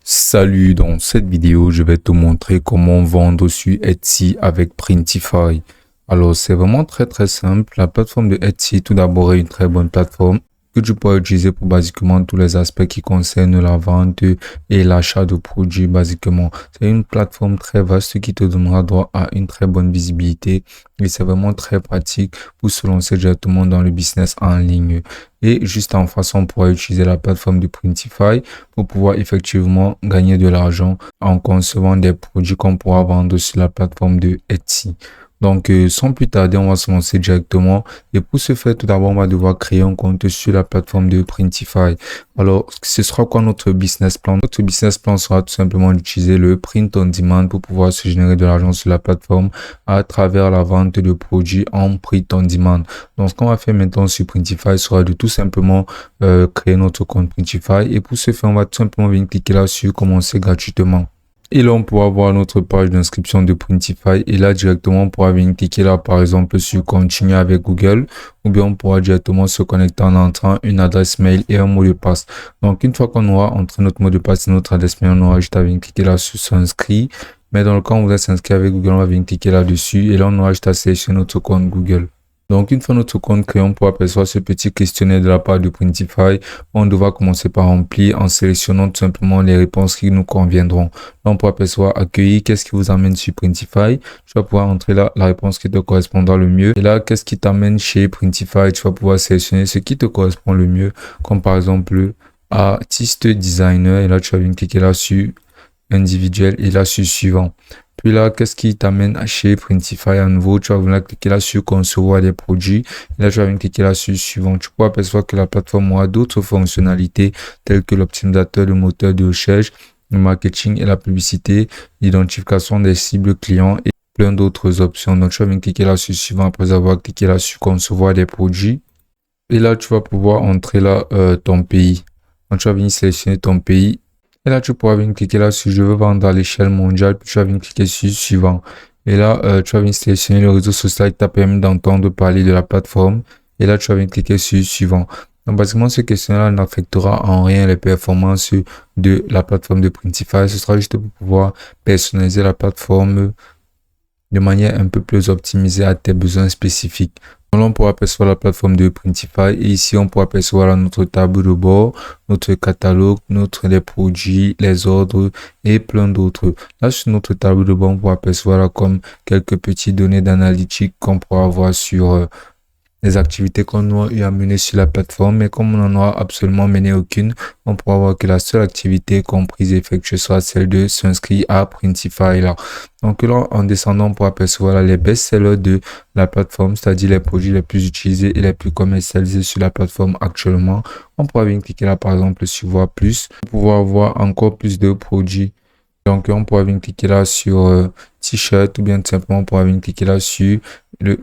Salut, dans cette vidéo, je vais te montrer comment vendre sur Etsy avec Printify. Alors, c'est vraiment très simple. La plateforme de Etsy, tout d'abord, est une très bonne plateforme que tu peux utiliser pour basiquement tous les aspects qui concernent la vente et l'achat de produits basiquement. C'est une plateforme très vaste qui te donnera droit à une très bonne visibilité et c'est vraiment très pratique pour se lancer directement dans le business en ligne. Et juste en face, on pourra utiliser la plateforme de Printify pour pouvoir effectivement gagner de l'argent en concevant des produits qu'on pourra vendre sur la plateforme de Etsy. Donc, sans plus tarder, on va se lancer directement. Et pour ce faire, tout d'abord, on va devoir créer un compte sur la plateforme de Printify. Alors, ce sera quoi notre business plan? Notre business plan sera tout simplement d'utiliser le print on demand pour pouvoir se générer de l'argent sur la plateforme à travers la vente de produits en print on demand. Donc, ce qu'on va faire maintenant sur Printify sera de tout simplement créer notre compte Printify. Et pour ce faire, on va tout simplement venir cliquer là sur commencer gratuitement. Et là, on pourra voir notre page d'inscription de Printify. Et là, directement, on pourra venir cliquer là, par exemple, sur continuer avec Google. Ou bien, on pourra directement se connecter en entrant une adresse mail et un mot de passe. Donc, une fois qu'on aura entré notre mot de passe et notre adresse mail, on aura juste à venir cliquer là sur s'inscrire. Mais dans le cas où on voudrait s'inscrire avec Google, on va venir cliquer là-dessus. Et là, on aura juste à sélectionner notre compte Google. Donc, une fois notre compte créé, on pourra apercevoir ce petit questionnaire de la part de Printify. On devra commencer par remplir en sélectionnant tout simplement les réponses qui nous conviendront. Là, on pourra apercevoir accueillir, qu'est-ce qui vous amène sur Printify. Tu vas pouvoir entrer là la réponse qui te correspondra le mieux. Et là, qu'est-ce qui t'amène chez Printify? Tu vas pouvoir sélectionner ce qui te correspond le mieux, comme par exemple artiste designer. Et là, tu vas venir cliquer là sur individuel et là sur suivant. Puis là, qu'est-ce qui t'amène à chez Printify à nouveau? Tu vas venir cliquer là sur concevoir des produits. Et là, tu vas venir cliquer là sur suivant. Tu pourras apercevoir que la plateforme aura d'autres fonctionnalités telles que l'optimisateur de moteur de recherche, le marketing et la publicité, l'identification des cibles clients et plein d'autres options. Donc, tu vas venir cliquer là sur suivant après avoir cliqué là sur concevoir des produits. Et là, tu vas pouvoir entrer là ton pays. Donc, tu vas venir sélectionner ton pays. Et là, tu pourras venir cliquer là sur je veux vendre à l'échelle mondiale. Puis tu vas venir cliquer sur suivant. Et là, tu vas venir sélectionner le réseau social qui t'a permis d'entendre parler de la plateforme. Et là, tu vas venir cliquer sur suivant. Donc, basiquement, ce questionnaire n'affectera en rien les performances de la plateforme de Printify. Ce sera juste pour pouvoir personnaliser la plateforme de manière un peu plus optimisée à tes besoins spécifiques. Donc là, on pourra apercevoir la plateforme de Printify et ici, on pourra apercevoir notre tableau de bord, notre catalogue, les produits, les ordres et plein d'autres. Là, sur notre tableau de bord, on pourra apercevoir là, comme quelques petites données d'analytique qu'on pourra avoir sur les activités qu'on aura eu à mener sur la plateforme, mais comme on n'en aura absolument mené aucune, on pourra voir que la seule activité comprise et effectuée sera celle de s'inscrire à Printify là. Donc là, en descendant, on pourra apercevoir là, les best-sellers de la plateforme, c'est-à-dire les produits les plus utilisés et les plus commercialisés sur la plateforme actuellement. On pourra venir cliquer là, par exemple, sur voir plus, pour pouvoir voir encore plus de produits. Donc, on pourra venir cliquer là sur T-shirt ou bien tout simplement on pourra venir cliquer là sur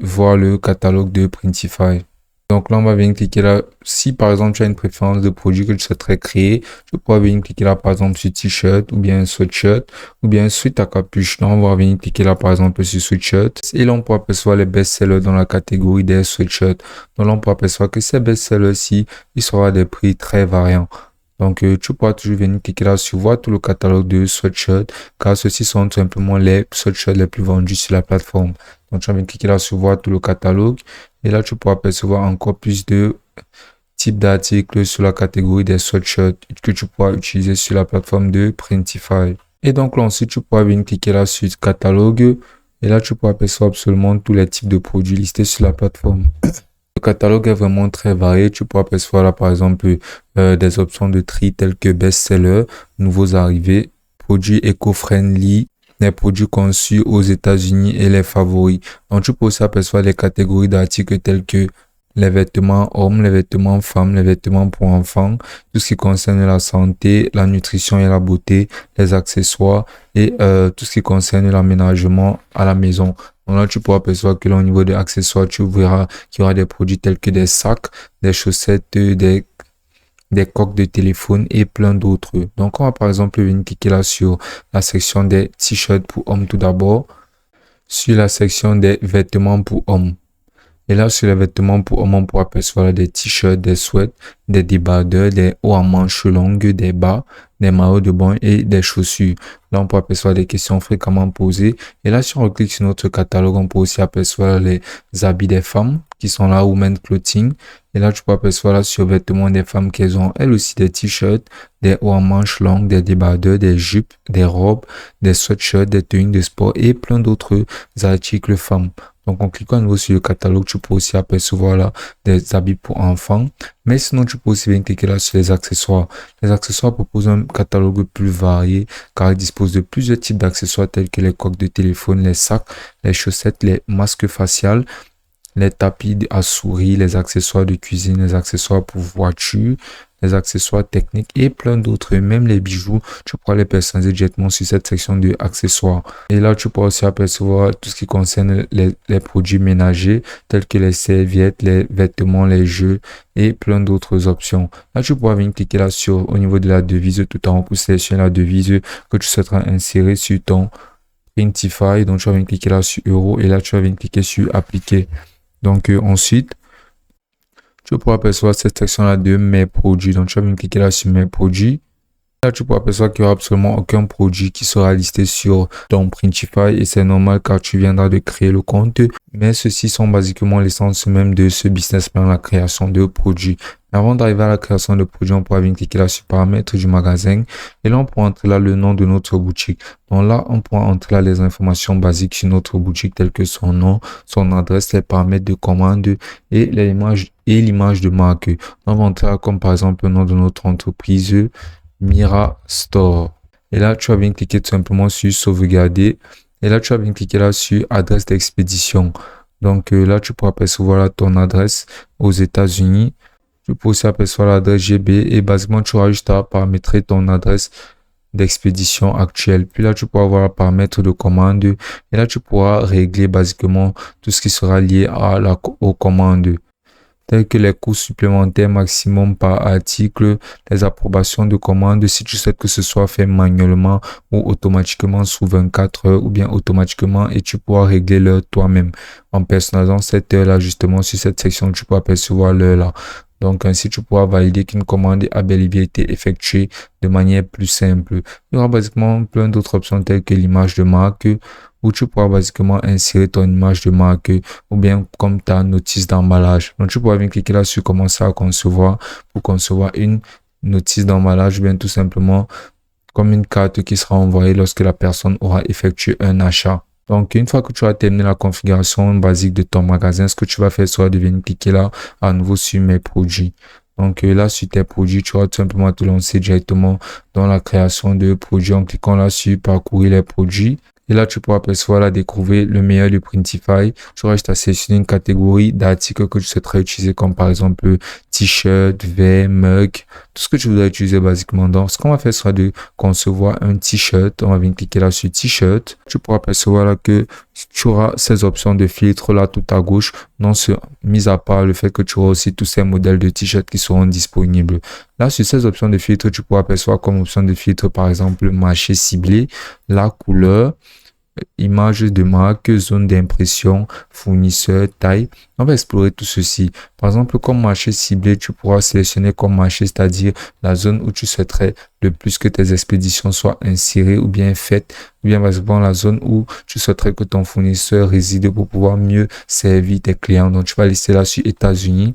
voir le catalogue de Printify. Donc là, on va venir cliquer là. Si par exemple, tu as une préférence de produit que tu souhaiterais créer, tu pourras venir cliquer là par exemple sur T-shirt ou bien sweatshirt ou bien sweat à capuche. Là, on va venir cliquer là par exemple sur sweatshirt. Et là, on pourra apercevoir les best-sellers dans la catégorie des sweatshirts. Donc là, on pourra apercevoir que ces best-sellers-ci, ils seront à des prix très variants. Donc, tu pourras toujours venir cliquer là sur voir tout le catalogue de sweatshirts, car ceux-ci sont tout simplement les sweatshirts les plus vendus sur la plateforme. Donc, tu vas venir cliquer là sur voir tout le catalogue. Et là, tu pourras percevoir encore plus de types d'articles sur la catégorie des sweatshirts que tu pourras utiliser sur la plateforme de Printify. Et donc, là ensuite, tu pourras venir cliquer là sur catalogue. Et là, tu pourras percevoir absolument tous les types de produits listés sur la plateforme. Le catalogue est vraiment très varié. Tu pourras percevoir là, par exemple, des options de tri telles que best-seller, nouveaux arrivés, produits éco-friendly, les produits conçus aux États-Unis et les favoris. Donc, tu peux aussi apercevoir les catégories d'articles tels que les vêtements hommes, les vêtements femmes, les vêtements pour enfants, tout ce qui concerne la santé, la nutrition et la beauté, les accessoires et tout ce qui concerne l'aménagement à la maison. Donc là, tu pourras apercevoir que là, au niveau des accessoires, tu verras qu'il y aura des produits tels que des sacs, des chaussettes, des coques de téléphone et plein d'autres. Donc, on va par exemple venir cliquer là sur la section des t-shirts pour hommes tout d'abord, sur la section des vêtements pour hommes. Et là, sur les vêtements pour hommes, on pourra apercevoir des t-shirts, des sweats, des débardeurs, des hauts à manches longues, des bas, des maillots de bain et des chaussures. Là, on peut apercevoir des questions fréquemment posées. Et là, si on clique sur notre catalogue, on peut aussi apercevoir les habits des femmes qui sont là, Women Clothing. Et là, tu peux apercevoir là sur vêtements des femmes qu'elles ont elles aussi des t-shirts, des hauts à manches longues, des débardeurs, des jupes, des robes, des sweatshirts, des tenues de sport et plein d'autres articles femmes. Donc, en cliquant à nouveau sur le catalogue, tu peux aussi apercevoir là des habits pour enfants. Mais sinon, tu peux aussi bien cliquer là sur les accessoires. Les accessoires proposent un catalogue plus varié car ils disposent de plusieurs types d'accessoires tels que les coques de téléphone, les sacs, les chaussettes, les masques faciaux, les tapis à souris, les accessoires de cuisine, les accessoires pour voiture, les accessoires techniques et plein d'autres, même les bijoux, tu pourras les personnaliser directement sur cette section de accessoires. Et là, tu pourras aussi apercevoir tout ce qui concerne les produits ménagers, tels que les serviettes, les vêtements, les jeux et plein d'autres options. Là, tu pourras venir cliquer là sur, au niveau de la devise, tout en haut pour sélectionner la devise que tu souhaiteras insérer sur ton Printify. Donc, tu vas venir cliquer là sur euro et là, tu vas venir cliquer sur appliquer. Donc, ensuite, tu pourras apercevoir cette section-là de mes produits. Donc, tu vas venir cliquer là sur mes produits. Là, tu pourras apercevoir qu'il n'y aura absolument aucun produit qui sera listé sur ton Printify et c'est normal car tu viendras de créer le compte. Mais ceux-ci sont basiquement l'essence même de ce business plan, la création de produits. Avant d'arriver à la création de produits, on pourra venir cliquer là sur paramètres du magasin et là, on pourra entrer là le nom de notre boutique. Donc là, on pourra entrer là les informations basiques sur notre boutique telles que son nom, son adresse, les paramètres de commande et l'image de marque. On va entrer là comme par exemple le nom de notre entreprise, Mira Store. Et là, tu vas bien cliquer tout simplement sur sauvegarder. Et là, tu vas bien cliquer là sur adresse d'expédition. Donc là, tu pourras apercevoir là ton adresse aux États-Unis. Tu peux aussi apercevoir l'adresse GB et basiquement, tu auras juste à paramétrer ton adresse d'expédition actuelle. Puis là, tu pourras avoir le paramètre de commande et là, tu pourras régler basiquement tout ce qui sera lié aux commandes, tels que les coûts supplémentaires maximum par article, les approbations de commandes, si tu souhaites que ce soit fait manuellement ou automatiquement sous 24 heures ou bien automatiquement et tu pourras régler l'heure toi-même en personnalisant cette heure là justement sur cette section, tu pourras apercevoir l'heure là. Donc, ainsi, tu pourras valider qu'une commande a bel et bien été effectuée de manière plus simple. Il y aura basiquement plein d'autres options telles que l'image de marque, où tu pourras basiquement insérer ton image de marque ou bien comme ta notice d'emballage. Donc, tu pourras bien cliquer là sur commencer à concevoir pour concevoir une notice d'emballage ou bien tout simplement comme une carte qui sera envoyée lorsque la personne aura effectué un achat. Donc, une fois que tu as terminé la configuration basique de ton magasin, ce que tu vas faire sera de venir cliquer là à nouveau sur mes produits. Donc là, sur tes produits, tu vas tout simplement te lancer directement dans la création de produits en cliquant là sur parcourir les produits. Et là, tu pourras apercevoir là, découvrir le meilleur du Printify. Tu auras juste à sélectionner une catégorie d'articles que tu souhaiterais utiliser, comme par exemple t-shirt, verre, mug, tout ce que tu voudrais utiliser basiquement. Donc, ce qu'on va faire sera de concevoir un t-shirt. On va venir cliquer là sur t-shirt. Tu pourras apercevoir là que tu auras ces options de filtre là tout à gauche, mis à part le fait que tu auras aussi tous ces modèles de t-shirts qui seront disponibles. Là, sur ces options de filtre, tu pourras apercevoir comme option de filtre, par exemple, marché ciblé, la couleur, image de marque, zone d'impression, fournisseur, taille. On va explorer tout ceci. Par exemple, comme marché ciblé, tu pourras sélectionner comme marché, c'est-à-dire la zone où tu souhaiterais le plus que tes expéditions soient insérées ou bien faites, ou bien basiquement la zone où tu souhaiterais que ton fournisseur réside pour pouvoir mieux servir tes clients. Donc, tu vas laisser là sur États-Unis.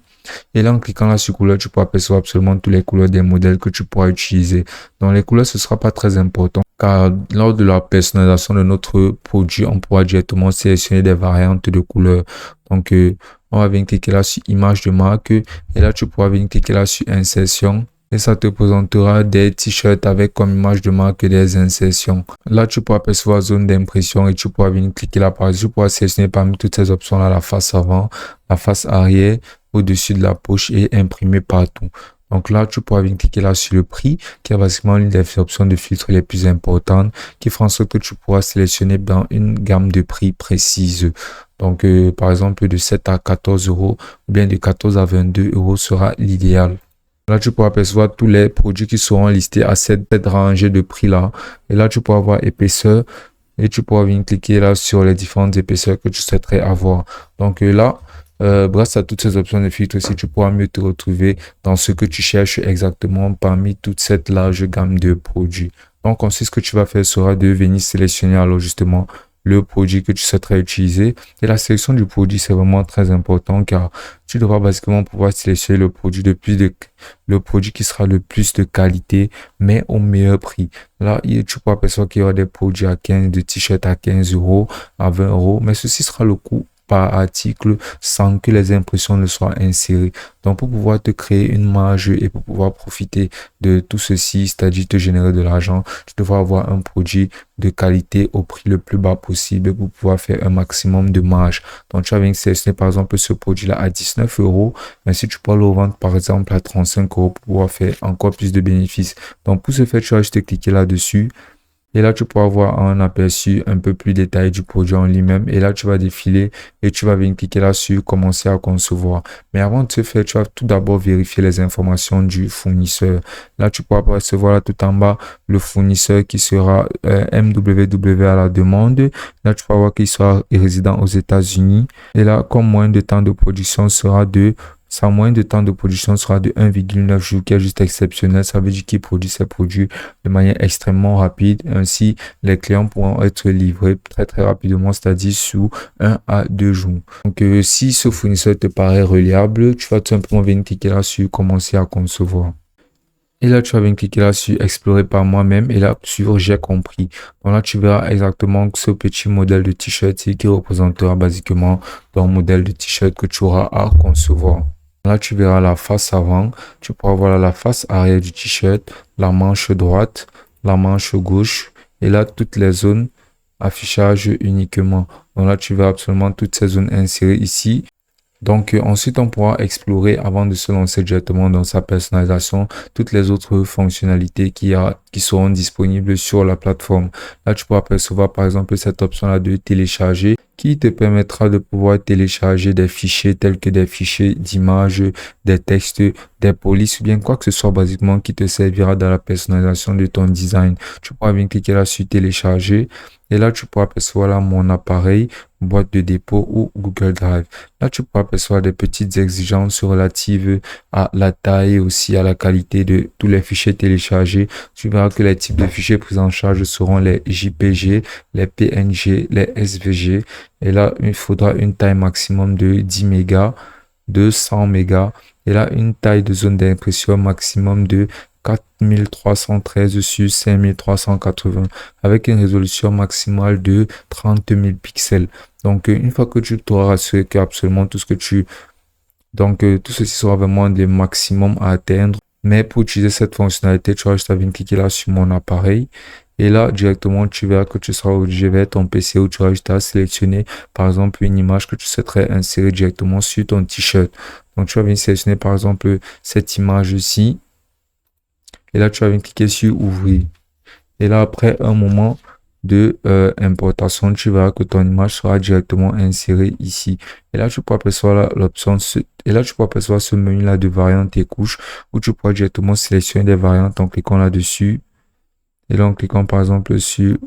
Et là, en cliquant là sur couleur, tu pourras apercevoir absolument tous les couleurs des modèles que tu pourras utiliser. Dans les couleurs, ce sera pas très important car lors de la personnalisation de notre produit, on pourra directement sélectionner des variantes de couleurs. Donc, on va venir cliquer là sur image de marque et là, tu pourras venir cliquer là sur insertion. Et ça te présentera des t-shirts avec comme image de marque des insertions. Là, tu pourras apercevoir zone d'impression et tu pourras venir cliquer là par exemple. Tu pourras sélectionner parmi toutes ces options là la face avant, la face arrière, au-dessus de la poche et imprimer partout. Donc là, tu pourras venir cliquer là sur le prix, qui est basiquement l'une des options de filtre les plus importantes, qui fera en sorte que tu pourras sélectionner dans une gamme de prix précise. Donc, par exemple, de 7 à 14 euros, ou bien de 14 à 22 euros sera l'idéal. Là, tu pourras apercevoir tous les produits qui seront listés à cette rangée de prix-là. Et là, tu pourras avoir épaisseur et tu pourras venir cliquer là sur les différentes épaisseurs que tu souhaiterais avoir. Donc là, grâce à toutes ces options de filtre aussi, tu pourras mieux te retrouver dans ce que tu cherches exactement parmi toute cette large gamme de produits. Donc, ensuite, ce que tu vas faire sera de venir sélectionner alors justement le produit que tu souhaiterais utiliser. Et la sélection du produit, c'est vraiment très important car tu devras basiquement pouvoir sélectionner le produit qui sera le plus de qualité, mais au meilleur prix. Là, tu pourras percevoir qu'il y aura des produits à 15, des t-shirts à 15 euros, à 20 euros, mais ceci sera le coût par article sans que les impressions ne soient insérées. Donc, pour pouvoir te créer une marge et pour pouvoir profiter de tout ceci, c'est-à-dire te générer de l'argent, tu devras avoir un produit de qualité au prix le plus bas possible pour pouvoir faire un maximum de marge. Donc, tu vas venir sélectionner par exemple ce produit-là à 19 euros, mais si tu peux le vendre par exemple à 35 euros pour pouvoir faire encore plus de bénéfices. Donc, pour ce faire, tu vas juste cliquer là-dessus. Et là, tu pourras avoir un aperçu un peu plus détaillé du produit en lui-même. Et là, tu vas défiler et tu vas venir cliquer là-dessus, commencer à concevoir. Mais avant de ce faire, tu vas tout d'abord vérifier les informations du fournisseur. Là, tu pourras percevoir là tout en bas le fournisseur qui sera MWW à la demande. Là, tu pourras voir qu'il sera résident aux États-Unis. Et là, comme moyen de temps de production sera de sa moyenne de temps de production sera de 1,9 jours, qui est juste exceptionnel. Ça veut dire qu'il produit ses produits de manière extrêmement rapide. Ainsi, les clients pourront être livrés très très rapidement, c'est-à-dire sous 1 à 2 jours. Donc, si ce fournisseur te paraît reliable, tu vas tout simplement venir cliquer là-dessus, commencer à concevoir. Et là, tu vas venir cliquer là sur explorer par moi-même et là sur j'ai compris. Donc là, tu verras exactement ce petit modèle de t-shirt qui représentera basiquement ton modèle de t-shirt que tu auras à concevoir. Là, tu verras la face avant. Tu pourras voir la face arrière du t-shirt, la manche droite, la manche gauche et là, toutes les zones affichage uniquement. Donc là, tu verras absolument toutes ces zones insérées ici. Donc, ensuite, on pourra explorer avant de se lancer directement dans sa personnalisation toutes les autres fonctionnalités qui seront disponibles sur la plateforme. Là, tu pourras percevoir par exemple cette option-là de télécharger qui te permettra de pouvoir télécharger des fichiers tels que des fichiers d'images, des textes, des polices ou bien quoi que ce soit basiquement qui te servira dans la personnalisation de ton design. Tu pourras bien cliquer là sur télécharger et là, tu pourras percevoir là mon appareil, boîte de dépôt ou Google Drive. Là, tu pourras percevoir des petites exigences relatives à la taille et aussi à la qualité de tous les fichiers téléchargés. Tu verras que les types de fichiers pris en charge seront les JPG, les PNG, les SVG. Et là, il faudra une taille maximum de 10 mégas, de 100 mégas. Et là, une taille de zone d'impression maximum de 4313 sur 5380 avec une résolution maximale de 30 000 pixels. Donc, une fois que tu t'auras rassuré que absolument tout ce que tout ceci sera vraiment le maximum à atteindre. Mais pour utiliser cette fonctionnalité, tu vas juste venir cliquer là sur mon appareil. Et là, directement, tu verras que tu seras obligé vers ton PC où tu vas juste à sélectionner, par exemple, une image que tu souhaiterais insérer directement sur ton t-shirt. Donc, tu vas venir sélectionner, par exemple, cette image-ci. Et là, tu vas venir cliquer sur ouvrir. Et là, après un moment de importation, tu verras que ton image sera directement insérée ici. Et là, tu pourras percevoir l'option, et là, tu pourras percevoir ce menu-là de variantes et couches où tu pourras directement sélectionner des variantes en cliquant là-dessus. Et là, en cliquant par exemple sur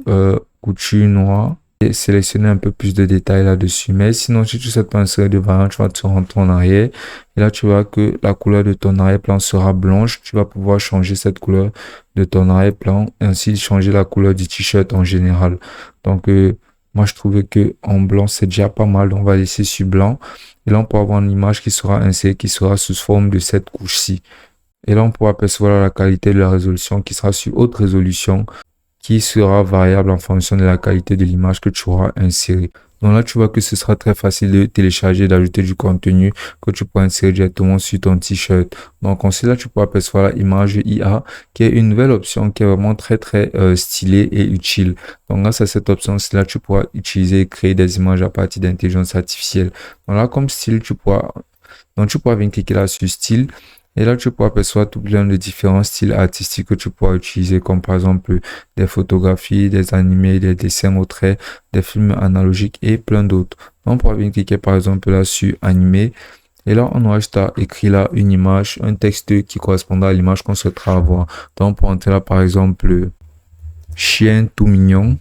couture noire. Et sélectionner un peu plus de détails là-dessus. Mais sinon, si tu souhaites pas insérer de variante, tu vas te rentrer en arrière. Et là, tu verras que la couleur de ton arrière-plan sera blanche. Tu vas pouvoir changer cette couleur de ton arrière-plan et ainsi changer la couleur du t-shirt en général. Donc, moi, je trouvais que en blanc, c'est déjà pas mal. On va laisser sur blanc. Et là, on peut avoir une image qui sera insérée, qui sera sous forme de cette couche-ci. Et là, on pourra percevoir la qualité de la résolution qui sera sur haute résolution, qui sera variable en fonction de la qualité de l'image que tu auras insérée. Donc là, tu vois que ce sera très facile de télécharger, d'ajouter du contenu que tu pourras insérer directement sur ton t-shirt. Donc ensuite, là, tu pourras percevoir l'image IA, qui est une nouvelle option qui est vraiment très, très stylée et utile. Donc grâce à cette option-ci, là, tu pourras utiliser et créer des images à partir d'intelligence artificielle. Donc là, comme style, tu pourras venir cliquer là sur style. Et là, tu pourras percevoir tout plein de différents styles artistiques que tu pourras utiliser, comme par exemple des photographies, des animés, des dessins au trait, des films analogiques et plein d'autres. On pourra bien cliquer par exemple là sur animé. Et là, on aura juste à écrire là une image, un texte qui correspondra à l'image qu'on souhaitera avoir. Donc, on peut entrer là par exemple chien tout mignon.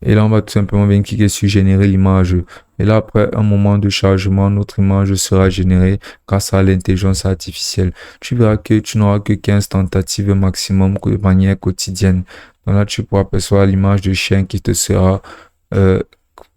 Et là, on va tout simplement venir cliquer sur générer l'image. Et là, après un moment de chargement, notre image sera générée grâce à l'intelligence artificielle. Tu verras que tu n'auras que 15 tentatives maximum de manière quotidienne. Donc là, tu pourras percevoir l'image de chien euh,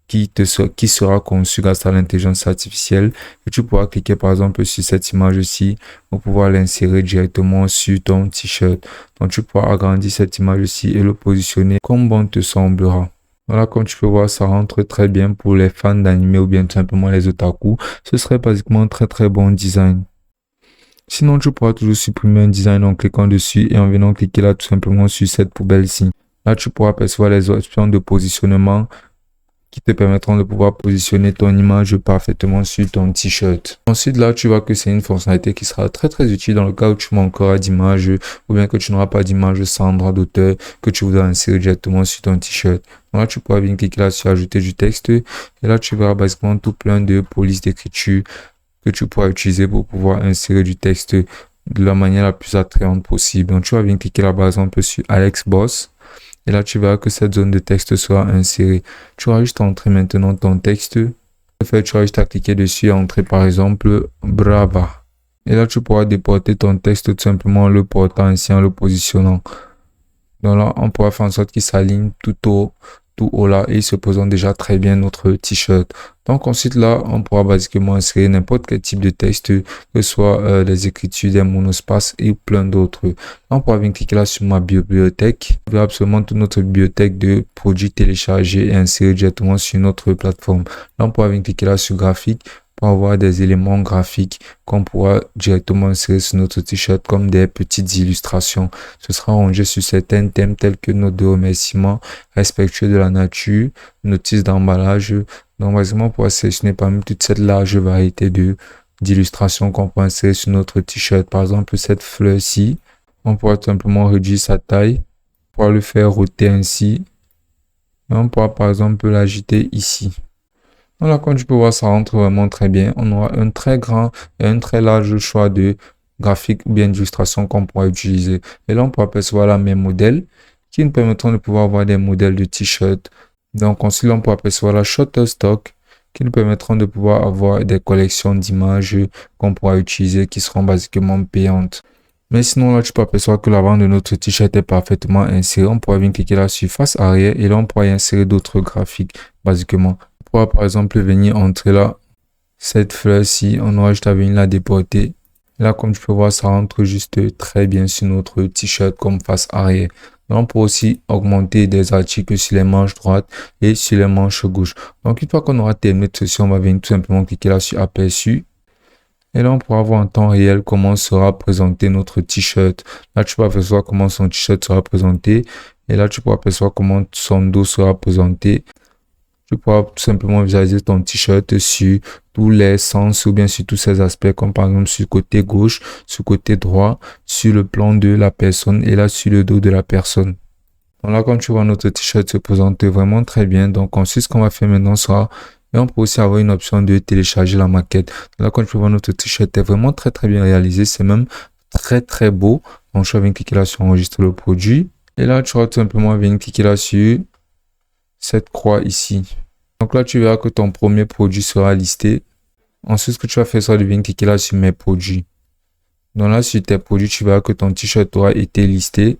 qui sera conçue grâce à l'intelligence artificielle. Et tu pourras cliquer par exemple sur cette image-ci pour pouvoir l'insérer directement sur ton t-shirt. Donc tu pourras agrandir cette image-ci et le positionner comme bon te semblera. Voilà, comme tu peux voir, ça rentre très bien pour les fans d'anime ou bien tout simplement les otaku. Ce serait basiquement un très très bon design. Sinon, tu pourras toujours supprimer un design en cliquant dessus et en venant cliquer là tout simplement sur cette poubelle-ci. Là, tu pourras percevoir les options de positionnement qui te permettront de pouvoir positionner ton image parfaitement sur ton t-shirt. Ensuite, là, tu vois que c'est une fonctionnalité qui sera très très utile dans le cas où tu manqueras d'image ou bien que tu n'auras pas d'image sans droit d'auteur que tu voudras insérer directement sur ton t-shirt. Donc là, tu pourras venir cliquer là sur ajouter du texte et là, tu verras basiquement tout plein de polices d'écriture que tu pourras utiliser pour pouvoir insérer du texte de la manière la plus attrayante possible. Donc, tu vas venir cliquer là, par exemple, sur Alex Boss. Et là, tu verras que cette zone de texte sera insérée. Tu auras juste à entrer maintenant ton texte. En fait, tu auras juste à cliquer dessus et entrer par exemple Brava. Et là, tu pourras déporter ton texte tout simplement en le portant ainsi, en le positionnant. Donc là, on pourra faire en sorte qu'il s'aligne tout haut là et il se présente déjà très bien notre t-shirt. Donc ensuite là, on pourra basiquement insérer n'importe quel type de texte, que ce soit des écritures, des monospaces et plein d'autres. Là, on pourra venir cliquer là sur ma bibliothèque. On verra absolument toute notre bibliothèque de produits téléchargés et insérés directement sur notre plateforme. Là, on pourra venir cliquer là sur graphique pour avoir des éléments graphiques qu'on pourra directement insérer sur notre t-shirt comme des petites illustrations. Ce sera rangé sur certains thèmes tels que notes de remerciement, respectueux de la nature, notices d'emballage. Donc, basiquement, on pourra sélectionner parmi toute cette large variété d'illustrations qu'on peut insérer sur notre t-shirt. Par exemple, cette fleur-ci, on pourra tout simplement réduire sa taille, on pourra le faire roter ainsi. Et on pourra par exemple l'agiter ici. Donc là, comme tu peux voir, ça rentre vraiment très bien. On aura un très grand et un très large choix de graphiques ou bien d'illustrations qu'on pourra utiliser. Et là, on pourra percevoir là mes modèles qui nous permettront de pouvoir avoir des modèles de t-shirts. Donc ensuite, on pourra percevoir la Shutterstock qui nous permettront de pouvoir avoir des collections d'images qu'on pourra utiliser qui seront basiquement payantes. Mais sinon, là, tu peux apercevoir que l'avant de notre t-shirt est parfaitement inséré. On pourra venir cliquer là sur face arrière et là, on pourra y insérer d'autres graphiques, basiquement. On pourra par exemple venir entrer là, cette fleur-ci, on aura juste à venir la déporter. Là, comme tu peux voir, ça rentre juste très bien sur notre t-shirt comme face arrière. Là, on peut aussi augmenter des articles sur les manches droites et sur les manches gauches. Donc, une fois qu'on aura terminé ceci, on va venir tout simplement cliquer là sur aperçu. Et là, on pourra voir en temps réel comment sera présenté notre t-shirt. Là, tu peux apercevoir comment son t-shirt sera présenté. Et là, tu pourras apercevoir comment son dos sera présenté. Tu pourras tout simplement visualiser ton t-shirt sur tous les sens ou bien sur tous ces aspects, comme par exemple sur le côté gauche, sur le côté droit, sur le plan de la personne et là sur le dos de la personne. Donc là, comme tu vois, notre t-shirt se présente vraiment très bien. Donc ensuite, ce qu'on va faire maintenant sera, et on peut aussi avoir une option de télécharger la maquette. Donc là, comme tu peux voir, notre t-shirt est vraiment très très bien réalisé. C'est même très très beau. Donc je vais venir cliquer là sur enregistrer le produit. Et là, tu vas tout simplement venir cliquer là sur cette croix ici. Donc là, tu verras que ton premier produit sera listé. Ensuite, ce que tu vas faire, c'est de venir cliquer là sur mes produits. Donc là, sur tes produits, tu verras que ton t-shirt aura été listé.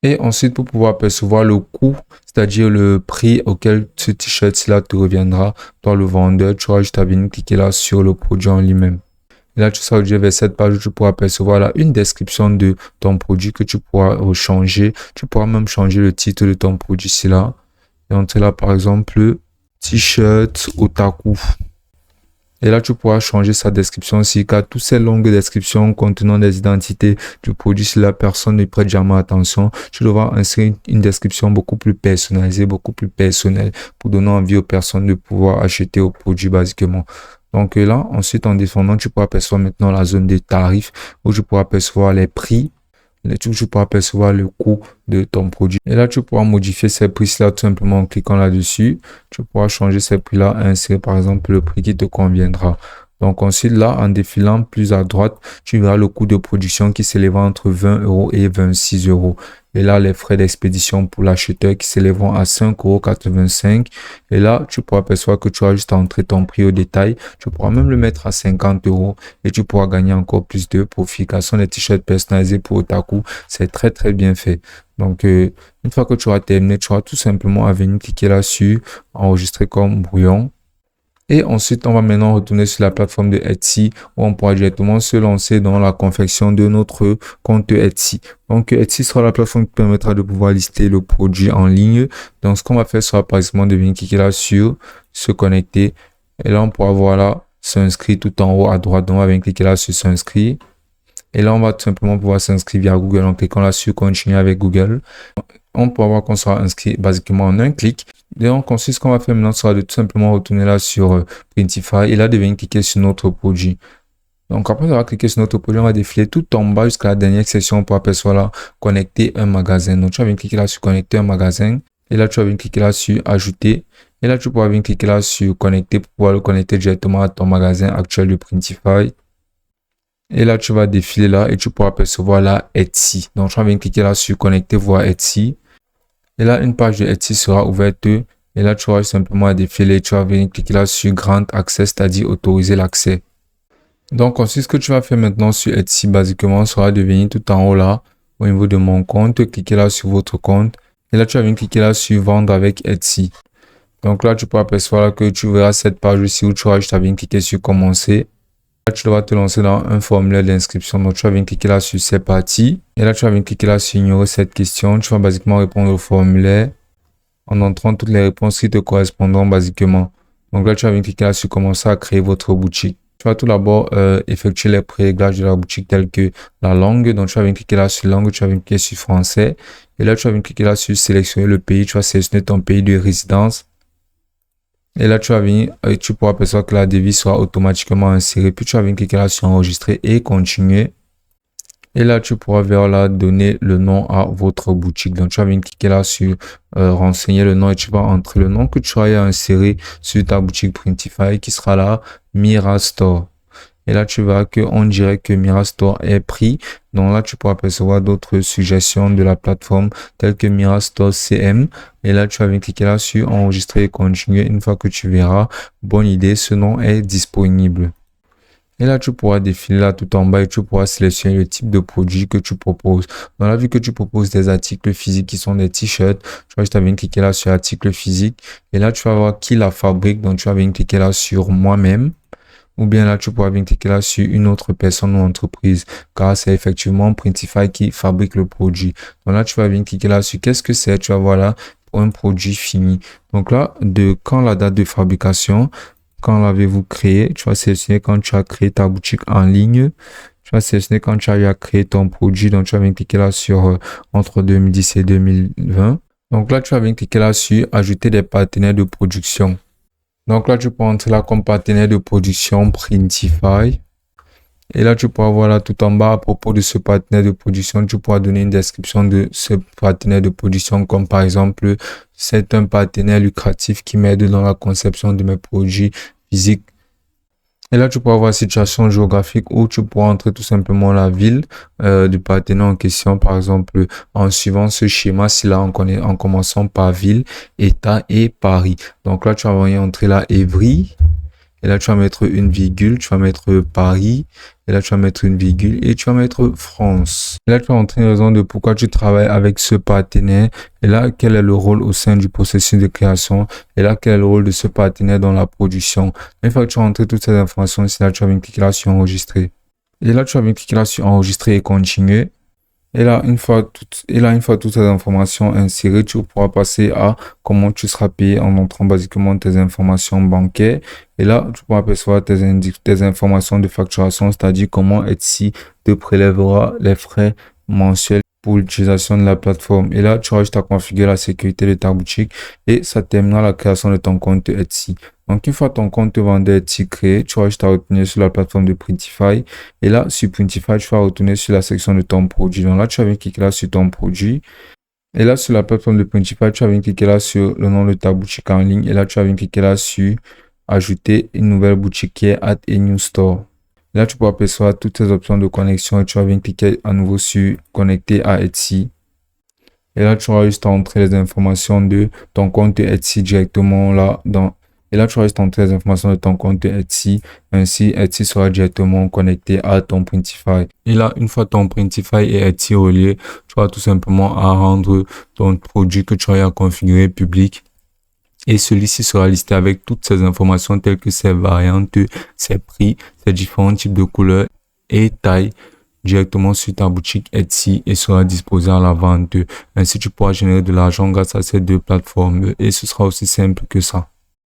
Et ensuite, pour pouvoir percevoir le coût, c'est-à-dire le prix auquel ce t-shirt-là te reviendra, toi le vendeur, tu auras juste à venir cliquer là sur le produit en lui-même. Et là, tu seras dirigé vers cette page où tu pourras percevoir là une description de ton produit que tu pourras changer. Tu pourras même changer le titre de ton produit ici là. Et entrer là, par exemple, t-shirt otaku. Et là, tu pourras changer sa description aussi, car toutes ces longues descriptions contenant des identités du produit, si la personne ne prête jamais attention, tu devras insérer une description beaucoup plus personnalisée, beaucoup plus personnelle, pour donner envie aux personnes de pouvoir acheter au produit basiquement. Donc là, ensuite, en descendant, tu pourras percevoir maintenant la zone des tarifs, où tu pourras percevoir les prix. Tu pourras percevoir le coût de ton produit. Et là, tu pourras modifier ces prix-là tout simplement en cliquant là-dessus. Tu pourras changer ces prix-là et insérer par exemple le prix qui te conviendra. Donc ensuite, là, en défilant plus à droite, tu verras le coût de production qui s'élèvera entre 20 euros et 26 euros. Et là, les frais d'expédition pour l'acheteur qui s'élèveront à 5,85 €. Et là, tu pourras apercevoir que tu as juste à entrer ton prix au détail. Tu pourras même le mettre à 50 euros et tu pourras gagner encore plus de profit. Car ce sont des t-shirts personnalisés pour Otaku. C'est très, très bien fait. Donc, une fois que tu auras terminé, tu auras tout simplement à venir cliquer là-dessus, enregistrer comme brouillon. Et ensuite, on va maintenant retourner sur la plateforme de Etsy où on pourra directement se lancer dans la confection de notre compte Etsy. Donc, Etsy sera la plateforme qui permettra de pouvoir lister le produit en ligne. Donc, ce qu'on va faire sera par exemple de venir cliquer là sur se connecter. Et là, on pourra voir là, s'inscrire tout en haut à droite. Donc, on va venir cliquer là sur s'inscrire. Et là, on va tout simplement pouvoir s'inscrire via Google en cliquant là sur continuer avec Google. On pourra voir qu'on sera inscrit basiquement en un clic. Donc, ensuite, ce qu'on va faire maintenant sera de tout simplement retourner là sur Printify et là de venir cliquer sur notre produit. Donc, après avoir cliqué sur notre produit, on va défiler tout en bas jusqu'à la dernière section pour apercevoir là connecter un magasin. Donc, tu vas venir cliquer là sur connecter un magasin et là, tu vas venir cliquer là sur ajouter. Et là, tu pourras venir cliquer là sur connecter pour pouvoir le connecter directement à ton magasin actuel de Printify. Et là, tu vas défiler là et tu pourras apercevoir là Etsy. Donc, tu vas venir cliquer là sur connecter voir Etsy. Et là, une page de Etsy sera ouverte. Et là, tu auras simplement à défiler. Tu vas venir cliquer là sur Grant Access, c'est-à-dire autoriser l'accès. Donc, ensuite, ce que tu vas faire maintenant sur Etsy, basiquement, sera de venir tout en haut là, au niveau de mon compte, cliquer là sur votre compte. Et là, tu vas venir cliquer là sur vendre avec Etsy. Donc là, tu pourras apercevoir là que tu verras cette page ici où tu auras juste à venir cliquer sur commencer. Là, tu devras te lancer dans un formulaire d'inscription. Donc, tu vas venir cliquer là sur c'est parti. Et là, tu vas venir cliquer là sur ignorer cette question. Tu vas basiquement répondre au formulaire en entrant toutes les réponses qui te correspondront basiquement. Donc là, tu vas venir cliquer là sur commencer à créer votre boutique. Tu vas tout d'abord effectuer les pré-réglages de la boutique tels que la langue. Donc, tu vas venir cliquer là sur langue. Tu vas venir cliquer sur français. Et là, tu vas venir cliquer là sur sélectionner le pays. Tu vas sélectionner ton pays de résidence. Et là, tu vas venir et tu pourras apercevoir que la devise sera automatiquement insérée. Puis, tu vas venir cliquer là sur enregistrer et continuer. Et là, tu pourras vers là donner le nom à votre boutique. Donc, tu vas venir cliquer là sur renseigner le nom et tu vas entrer le nom que tu auras inséré sur ta boutique Printify qui sera là Mirastore. Et là, tu verras qu'on dirait que Mirastore est pris. Donc là, tu pourras apercevoir d'autres suggestions de la plateforme telles que Mirastore CM. Et là, tu vas venir cliquer là sur enregistrer et continuer. Une fois que tu verras, bonne idée, ce nom est disponible. Et là, tu pourras défiler là tout en bas et tu pourras sélectionner le type de produit que tu proposes. Dans la vue que tu proposes des articles physiques qui sont des t-shirts, tu vas juste venir cliquer là sur articles physiques. Et là, tu vas voir qui la fabrique. Donc, tu vas venir cliquer là sur moi-même. Ou bien là, tu pourras venir cliquer là sur une autre personne ou entreprise. Car c'est effectivement Printify qui fabrique le produit. Donc là, tu vas venir cliquer là sur qu'est-ce que c'est. Tu vas voir là pour un produit fini. Donc là, de quand la date de fabrication. Quand l'avez-vous créé? Tu vas sélectionner quand tu as créé ta boutique en ligne. Tu vas sélectionner quand tu as créé ton produit. Donc, tu vas venir cliquer là sur entre 2010 et 2020. Donc là, tu vas venir cliquer là sur ajouter des partenaires de production. Donc là, tu peux entrer là comme partenaire de production Printify. Et là, tu pourras voir là tout en bas à propos de ce partenaire de production. Tu pourras donner une description de ce partenaire de production comme par exemple, c'est un partenaire lucratif qui m'aide dans la conception de mes produits physiques. Et là, tu pourras voir situation géographique où tu pourras entrer tout simplement la ville du partenaire en question. Par exemple, en suivant ce schéma-ci là, en commençant par ville, État et Paris. Donc là, tu vas venir entrer là Évry. Et là, tu vas mettre une virgule, tu vas mettre Paris. Et là, tu vas mettre une virgule et tu vas mettre France. Et là, tu vas entrer une raison de pourquoi tu travailles avec ce partenaire. Et là, quel est le rôle au sein du processus de création. Et là, quel est le rôle de ce partenaire dans la production. Une fois que tu as entré toutes ces informations, ici, là, tu vas venir cliquer là sur enregistrer. Et là, tu vas venir cliquer là sur enregistrer et continuer. Et là, une fois toutes ces informations insérées, tu pourras passer à comment tu seras payé en entrant basiquement tes informations bancaires. Et là, tu pourras apercevoir tes informations de facturation, c'est-à-dire comment Etsy te prélèvera les frais mensuels pour l'utilisation de la plateforme. Et là, tu auras juste à configurer la sécurité de ta boutique et ça terminera la création de ton compte Etsy. Donc, une fois ton compte vendeur Etsy créé, tu auras juste à retourner sur la plateforme de Printify. Et là, sur Printify, tu vas retourner sur la section de ton produit. Donc là, tu vas venir cliquer là sur ton produit. Et là, sur la plateforme de Printify, tu vas venir cliquer là sur le nom de ta boutique en ligne. Et là, tu vas venir cliquer là sur ajouter une nouvelle boutique qui est Add a New Store. Là, tu peux apercevoir toutes ces options de connexion et tu vas bien cliquer à nouveau sur connecter à Etsy. Et là, tu auras juste à entrer les informations de ton compte Etsy directement là dans. Et là, tu auras juste à entrer les informations de ton compte Etsy. Ainsi, Etsy sera directement connecté à ton Printify. Et là, une fois ton Printify et Etsy reliés, tu auras tout simplement à rendre ton produit que tu auras configuré public. Et celui-ci sera listé avec toutes ces informations telles que ses variantes, ses prix, ses différents types de couleurs et tailles directement sur ta boutique Etsy et sera disposé à la vente. Ainsi, tu pourras générer de l'argent grâce à ces deux plateformes et ce sera aussi simple que ça.